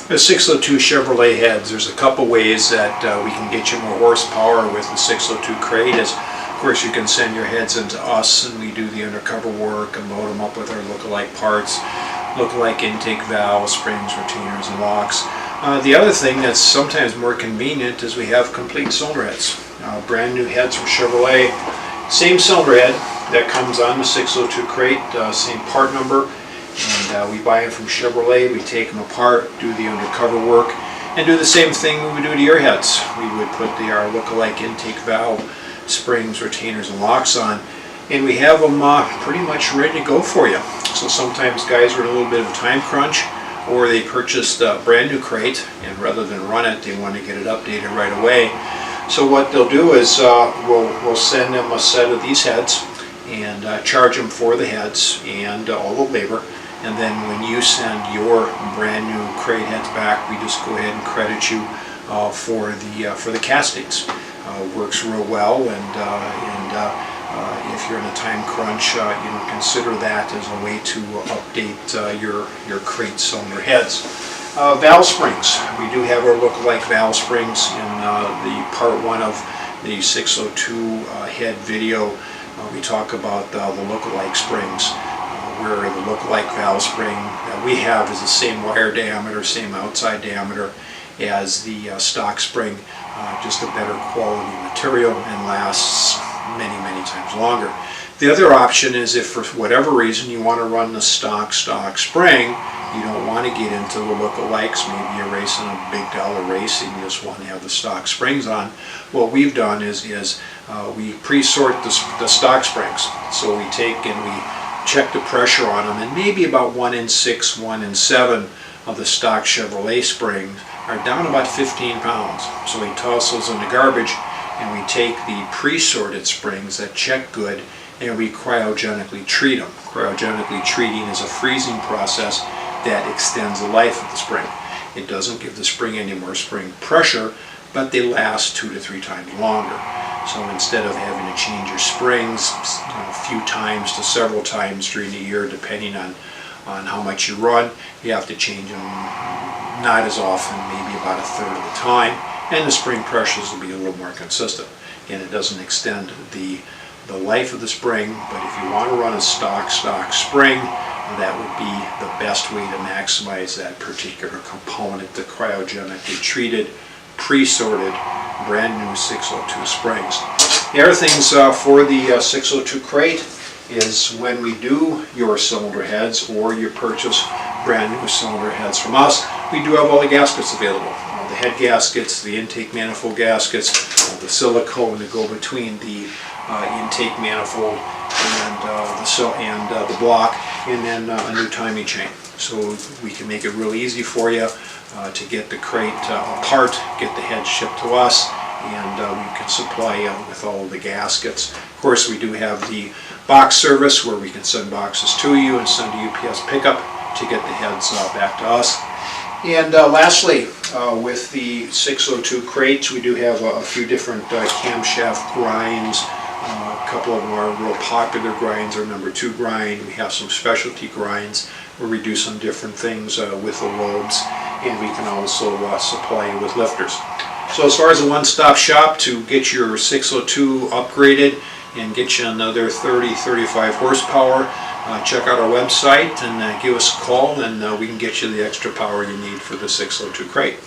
The 602 Chevrolet heads, there's a couple ways that we can get you more horsepower with the 602 crate. Of course, you can send your heads into us and we do the undercover work and load them up with our look-alike parts, look-alike intake valves, springs, retainers, and locks. The other thing that's sometimes more convenient is we have complete cylinder heads. Brand new heads from Chevrolet, same cylinder head that comes on the 602 crate, same part number. And we buy them from Chevrolet, we take them apart, do the undercover work, and do the same thing we would do to your heads. We would put our look-alike intake valve, springs, retainers, and locks on, and we have them pretty much ready to go for you. So sometimes guys are in a little bit of a time crunch, or they purchased a brand new crate, and rather than run it, they want to get it updated right away. So what they'll do is we'll send them a set of these heads and charge them for the heads and all the labor. And then when you send your brand new crate heads back, we just go ahead and credit you for the castings. Works real well, and if you're in a time crunch, consider that as a way to update your crate cylinder heads. Valve springs. We do have our look-alike valve springs in the part 1 of the 602 head video. We talk about the look-alike springs, where the look-alike valve spring that we have is the same wire diameter, same outside diameter as the stock spring, just a better quality material and lasts many times longer. The other option is if for whatever reason you want to run the stock spring, you don't want to get into the look-alikes, maybe you're racing a big dollar race and you just want to have the stock springs on. What we've done is we pre-sort the stock springs. So we take and we check the pressure on them, and maybe about 1 in 6, 1 in 7 of the stock Chevrolet springs are down about 15 pounds. So we toss those in the garbage and we take the pre-sorted springs that check good and we cryogenically treat them. Cryogenically treating is a freezing process that extends the life of the spring. It doesn't give the spring any more spring pressure, but they last 2 to 3 times longer. So instead of having to change your springs a few times to several times during the year, depending on how much you run, you have to change them not as often, maybe about 1/3 of the time, and the spring pressures will be a little more consistent. And it doesn't extend the life of the spring, but if you want to run a stock spring, that would be the best way to maximize that particular component, the cryogenically treated, pre-sorted, brand new 602 springs. The other things for the 602 crate is when we do your cylinder heads or you purchase brand new cylinder heads from us, we do have all the gaskets available. The head gaskets, the intake manifold gaskets, the silicone that go between the intake manifold and the block, and then a new timing chain. So we can make it real easy for you to get the crate apart, get the head shipped to us, and we can supply you with all of the gaskets. Of course, we do have the box service where we can send boxes to you and send a UPS pickup to get the heads back to us. And lastly, with the 602 crates, we do have a few different camshaft grinds. A couple of them are real popular grinds, our number 2 grind. We have some specialty grinds where we do some different things with the lobes, and we can also supply you with lifters. So as far as a one-stop shop to get your 602 upgraded and get you another 30-35 horsepower, check out our website and give us a call, and we can get you the extra power you need for the 602 crate.